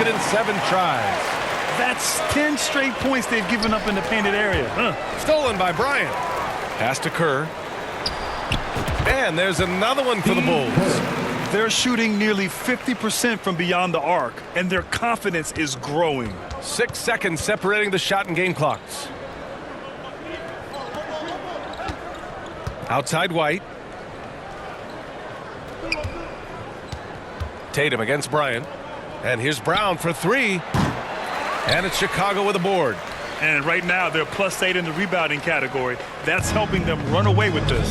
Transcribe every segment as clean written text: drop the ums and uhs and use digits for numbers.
it in 7 tries. That's 10 straight points they've given up in the painted area. Stolen by Bryant. Pass to Kerr. And there's another one for the Bulls. They're shooting nearly 50% from beyond the arc, and their confidence is growing. 6 seconds separating the shot and game clocks. Outside White. Tatum against Bryant. And here's Brown for 3. And it's Chicago with a board. And right now they're +8 in the rebounding category. That's helping them run away with this.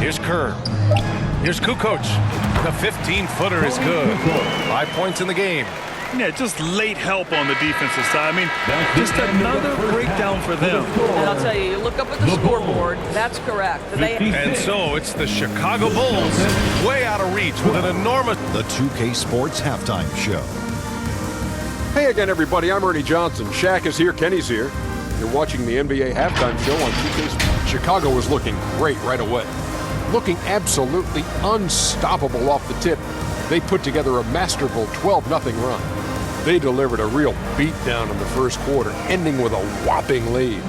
Here's Kerr. Here's Kukoc. The 15-footer is good. 5 points in the game. Yeah, just late help on the defensive side. I mean, just another breakdown for them. And I'll tell you, you look up at the scoreboard, that's correct. And so it's the Chicago Bulls way out of reach with an enormous... The 2K Sports Halftime Show. Hey again, everybody. I'm Ernie Johnson. Shaq is here. Kenny's here. You're watching the NBA Halftime Show on 2K Sports. Chicago was looking great right away. Looking absolutely unstoppable off the tip. They put together a masterful 12-0 run. They delivered a real beatdown in the first quarter, ending with a whopping lead.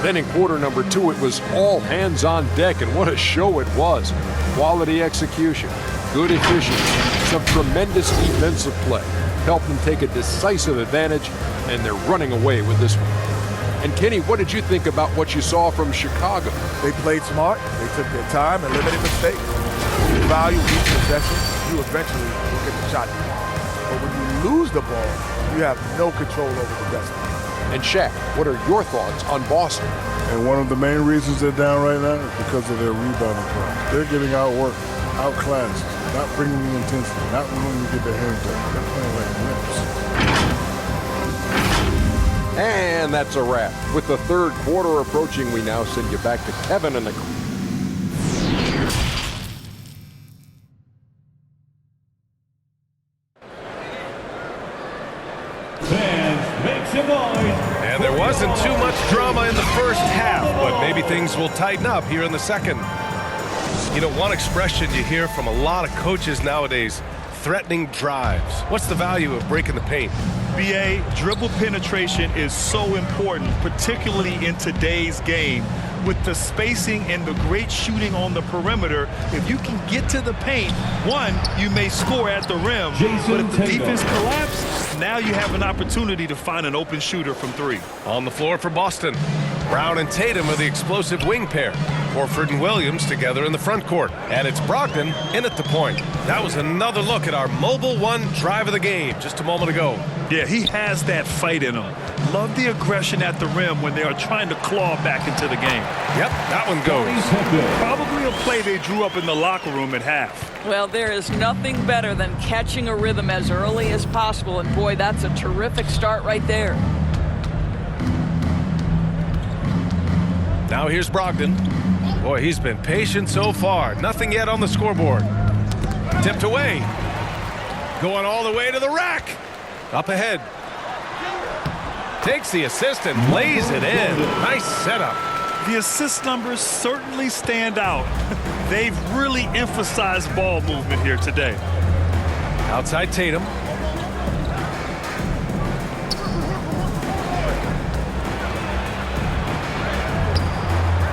Then in quarter number 2, it was all hands on deck, and what a show it was. Quality execution, good efficiency, some tremendous defensive play helped them take a decisive advantage, and they're running away with this one. And Kenny, what did you think about what you saw from Chicago? They played smart, they took their time and limited mistakes. You value each possession, you eventually will get the shot. But when you lose the ball, you have no control over the destiny. And Shaq, what are your thoughts on Boston? And one of the main reasons they're down right now is because of their rebounding problem. They're getting outworked, outclassed, not bringing the intensity, not willing to get their hands dirty. They're playing like wimps. And that's a wrap. With the third quarter approaching, we now send you back to Kevin and the... And there wasn't too much drama in the first half, but maybe things will tighten up here in the second. You know, one expression you hear from a lot of coaches nowadays, threatening drives. What's the value of breaking the paint? BA, dribble penetration is so important, particularly in today's game. With the spacing and the great shooting on the perimeter, if you can get to the paint, one, you may score at the rim, but if the defense collapses, now you have an opportunity to find an open shooter from 3. On the floor for Boston, Brown and Tatum are the explosive wing pair. Horford and Williams together in the front court. And it's Brogdon in at the point. That was another look at our Mobile One drive of the game just a moment ago. Yeah, he has that fight in him. Love the aggression at the rim when they are trying to claw back into the game. Yep, that one goes. Probably a play they drew up in the locker room at half. Well, there is nothing better than catching a rhythm as early as possible, and boy, that's a terrific start right there. Now here's Brogdon. Boy, he's been patient so far. Nothing yet on the scoreboard. Tipped away. Going all the way to the rack. Up ahead. Takes the assist and lays it in. Nice setup. The assist numbers certainly stand out. They've really emphasized ball movement here today. Outside Tatum.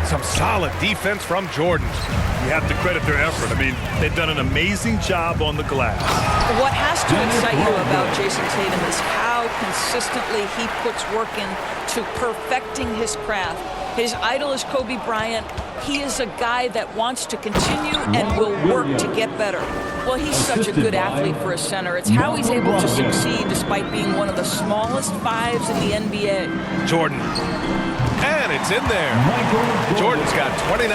Some solid defense from Jordan. You have to credit their effort. I mean, they've done an amazing job on the glass. What has to excite you about Jason Tatum is how consistently he puts work into perfecting his craft. His idol is Kobe Bryant. He is a guy that wants to continue and will work to get better. Well, he's such a good athlete for a center. It's how he's able to succeed despite being one of the smallest 5s in the NBA. Jordan. And it's in there. Jordan's got 29.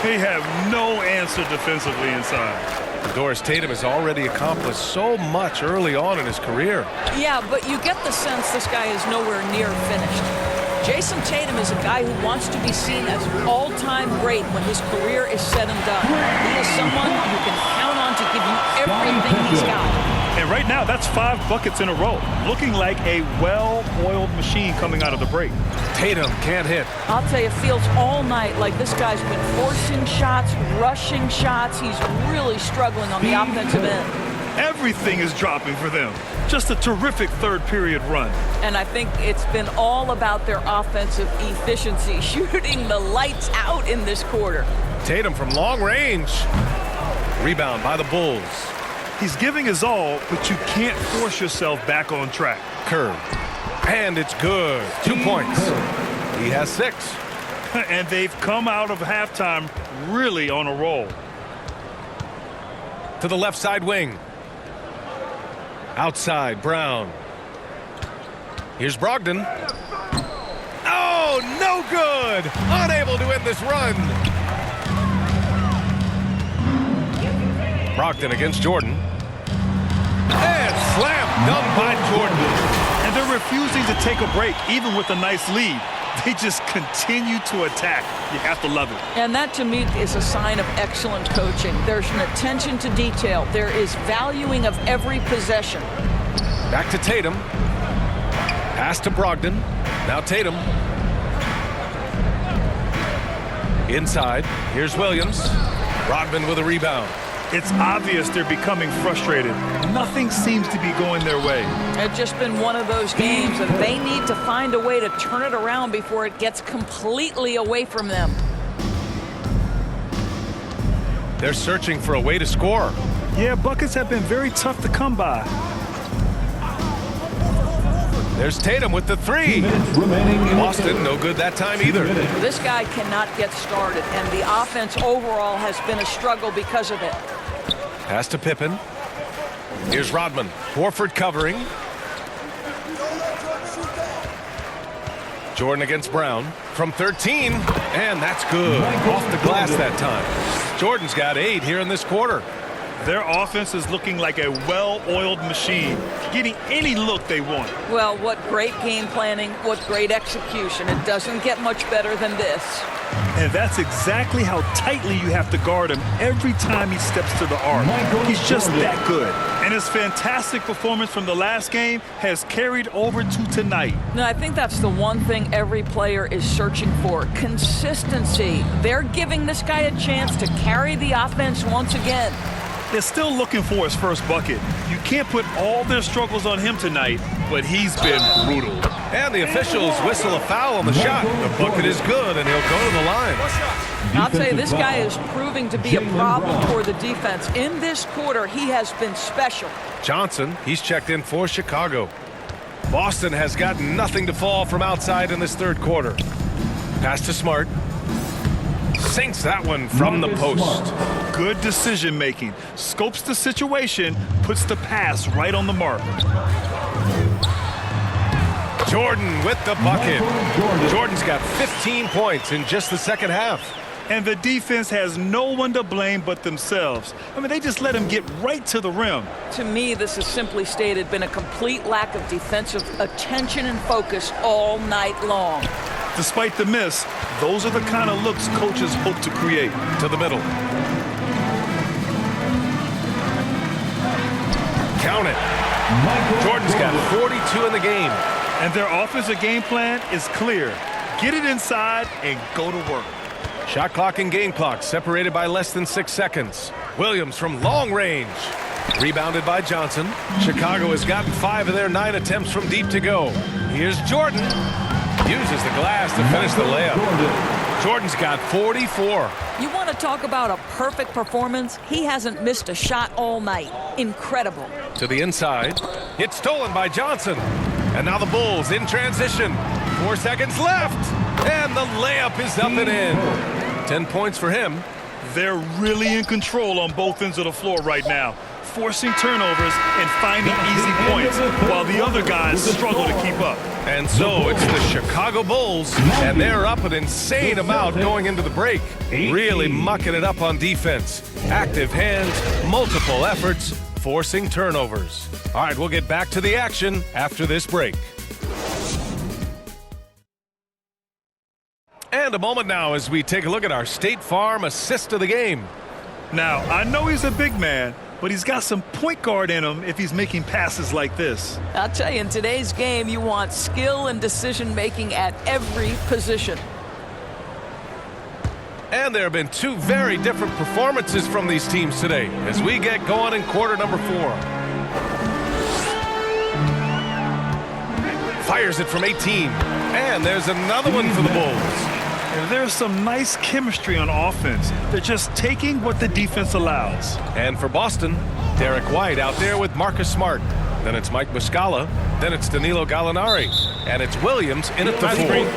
They have no answer defensively inside. Doris Tatum has already accomplished so much early on in his career. Yeah, but you get the sense this guy is nowhere near finished. Jason Tatum is a guy who wants to be seen as an all-time great when his career is said and done. He is someone you can count on to give you everything he's got. And right now, that's 5 buckets in a row. Looking like a well-oiled machine coming out of the break. Tatum can't hit. I'll tell you, it feels all night like this guy's been forcing shots, rushing shots. He's really struggling on the offensive end. Everything is dropping for them. Just a terrific third period run. And I think it's been all about their offensive efficiency, shooting the lights out in this quarter. Tatum from long range. Rebound by the Bulls. He's giving his all, but you can't force yourself back on track. Curve. And it's good. 2 points. He has 6. And they've come out of halftime really on a roll. To the left side wing. Outside, Brown. Here's Brogdon. Oh, no good! Unable to end this run. Brogdon against Jordan. And slam dunk by Jordan. And they're refusing to take a break, even with a nice lead. They just continue to attack. You have to love it. And that, to me, is a sign of excellent coaching. There's an attention to detail. There is valuing of every possession. Back to Tatum. Pass to Brogdon. Now Tatum. Inside. Here's Williams. Rodman with a rebound. It's obvious they're becoming frustrated. Nothing seems to be going their way. It's just been one of those games, and they need to find a way to turn it around before it gets completely away from them. They're searching for a way to score. Yeah, buckets have been very tough to come by. There's Tatum with the 3. Boston, no good that time either. This guy cannot get started, and the offense overall has been a struggle because of it. Pass to Pippen. Here's Rodman. Horford covering. Jordan against Brown from 13. And that's good. Off the glass that time. Jordan's got 8 here in this quarter. Their offense is looking like a well-oiled machine, getting any look they want. Well, what great game planning, what great execution. It doesn't get much better than this. And that's exactly how tightly you have to guard him every time he steps to the arc. He's just that good. And his fantastic performance from the last game has carried over to tonight. No, I think that's the one thing every player is searching for. Consistency. They're giving this guy a chance to carry the offense once again. They're still looking for his first bucket. You can't put all their struggles on him tonight, but he's been brutal. And the officials whistle a foul on the shot. The bucket is good, and he'll go to the line. I'll tell you, this guy is proving to be a problem for the defense. In this quarter, he has been special. Johnson, he's checked in for Chicago. Boston has got nothing to fall from outside in this third quarter. Pass to Smart. Sinks that one from the post. Good decision making. Scopes the situation, puts the pass right on the mark. Jordan with the bucket. Jordan's got 15 points in just the second half. And the defense has no one to blame but themselves. I mean, they just let him get right to the rim. To me, this has simply stated been a complete lack of defensive attention and focus all night long. Despite the miss, those are the kind of looks coaches hope to create. To the middle. Count it. Jordan's got 42 in the game. And their offensive game plan is clear. Get it inside and go to work. Shot clock and game clock separated by less than 6 seconds. Williams from long range. Rebounded by Johnson. Chicago has gotten 5 of their 9 attempts from deep to go. Here's Jordan. Uses the glass to finish the layup. Jordan's got 44. You want to talk about a perfect performance? He hasn't missed a shot all night. Incredible. To the inside. It's stolen by Johnson. And now the Bulls in transition. 4 seconds left. And the layup is up and in. 10 points for him. They're really in control on both ends of the floor right now, forcing turnovers and finding easy points while the other guys struggle to keep up. And so it's the Chicago Bulls, and they're up an insane amount going into the break. Really mucking it up on defense. Active hands, multiple efforts, forcing turnovers. All right, we'll get back to the action after this break. And a moment now as we take a look at our State Farm assist of the game. Now, I know he's a big man, but he's got some point guard in him if he's making passes like this. I'll tell you, in today's game, you want skill and decision-making at every position. And there have been two very different performances from these teams today as we get going in quarter number 4. Fires it from 18. And there's another one for the Bulls. And there's some nice chemistry on offense. They're just taking what the defense allows. And for Boston, Derek White out there with Marcus Smart. Then it's Mike Muscala. Then it's Danilo Gallinari. And it's Williams in at the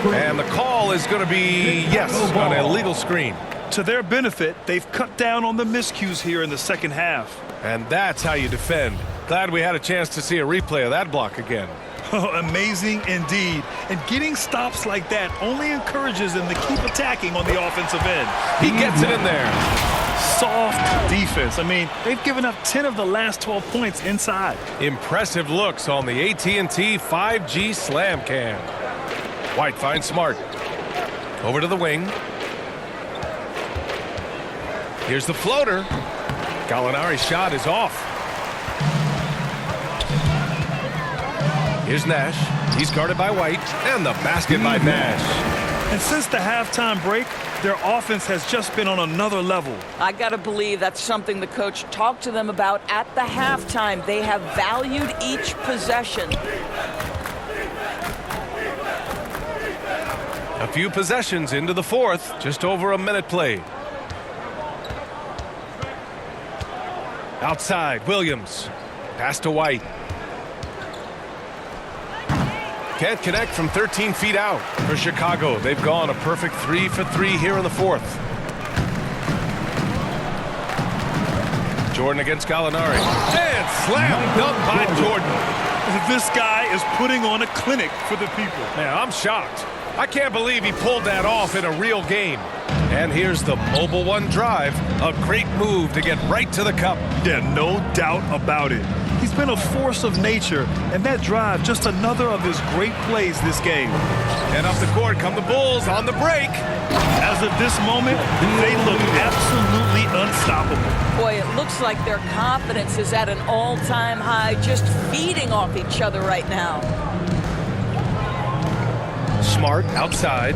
4. And the call is going to be, yes, on a illegal screen. To their benefit, they've cut down on the miscues here in the second half. And that's how you defend. Glad we had a chance to see a replay of that block again. Amazing indeed. And getting stops like that only encourages them to keep attacking on the offensive end. He gets it in there. Soft defense. I mean, they've given up 10 of the last 12 points inside. Impressive looks on the AT&T 5G Slam Cam. White finds Smart. Over to the wing. Here's the floater. Gallinari's shot is off. Here's Nash. He's guarded by White. And the basket by Nash. And since the halftime break, their offense has just been on another level. I got to believe that's something the coach talked to them about at the halftime. They have valued each possession. A few possessions into the 4th. Just over a minute played. Outside, Williams. Pass to White. Can't connect from 13 feet out for Chicago. They've gone a perfect 3 for 3 here in the 4th. Jordan against Gallinari. And slam dunk by Jordan. This guy is putting on a clinic for the people. Man, I'm shocked. I can't believe he pulled that off in a real game. And here's the Mobile One drive. A great move to get right to the cup. Yeah, no doubt about it. He's been a force of nature, and that drive, just another of his great plays this game. And up the court come the Bulls on the break. As of this moment, they look absolutely unstoppable. Boy, it looks like their confidence is at an all-time high, just feeding off each other right now. Smart outside.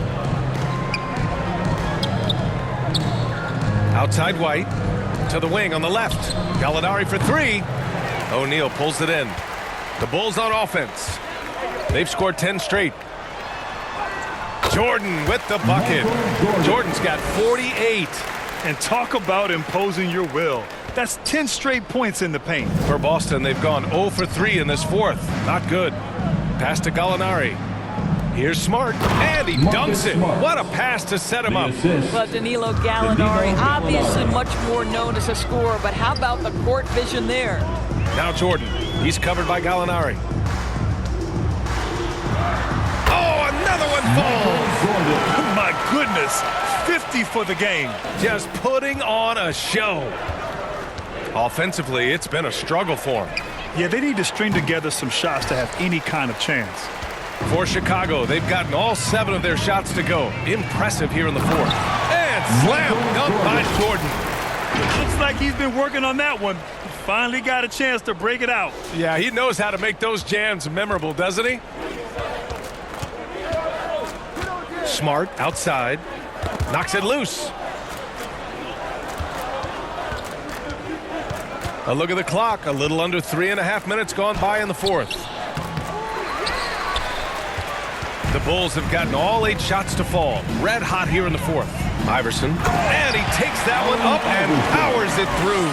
Outside White. To the wing on the left. Gallinari for 3. O'Neal pulls it in. The Bulls on offense. They've scored 10 straight. Jordan with the bucket. Jordan's got 48. And talk about imposing your will. That's 10 straight points in the paint. For Boston, they've gone 0 for 3 in this 4th. Not good. Pass to Gallinari. Here's Smart, and he dunks it. What a pass to set him up. Well, Danilo Gallinari, obviously much more known as a scorer, but how about the court vision there? Now Jordan. He's covered by Gallinari. Oh, another one falls. My goodness, 50 for the game. Just putting on a show. Offensively, it's been a struggle for him. Yeah, they need to string together some shots to have any kind of chance. For Chicago, they've gotten all 7 of their shots to go. Impressive here in the 4th. And slam dunk by Jordan. Looks like he's been working on that one. Finally got a chance to break it out. Yeah, he knows how to make those jams memorable, doesn't he? Smart outside. Knocks it loose. A look at the clock. A little under 3.5 minutes gone by in the 4th. The Bulls have gotten all 8 shots to fall. Red hot here in the 4th. Iverson. And he takes that one up and powers it through.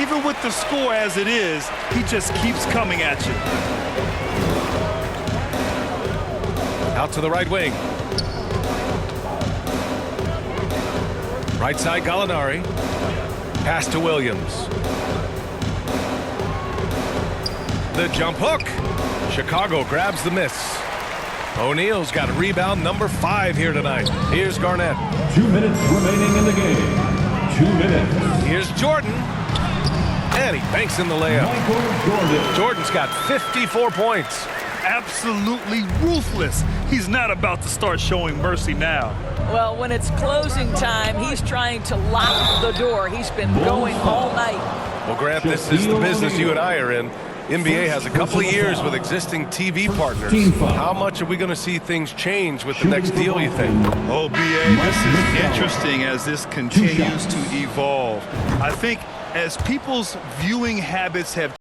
Even with the score as it is, he just keeps coming at you. Out to the right wing. Right side Gallinari. Pass to Williams. The jump hook. Chicago grabs the miss. O'Neal's got rebound number 5 here tonight. Here's Garnett. 2 minutes remaining in the game. 2 minutes. Here's Jordan. And he banks in the layup. Jordan's got 54 points. Absolutely ruthless. He's not about to start showing mercy now. Well, when it's closing time, he's trying to lock the door. He's been going all night. Well, Grant, this is the business you and I are in. NBA has a couple of years with existing TV partners. How much are we going to see things change with the next deal, you think? Oh, BA, this is interesting as this continues to evolve. I think as people's viewing habits have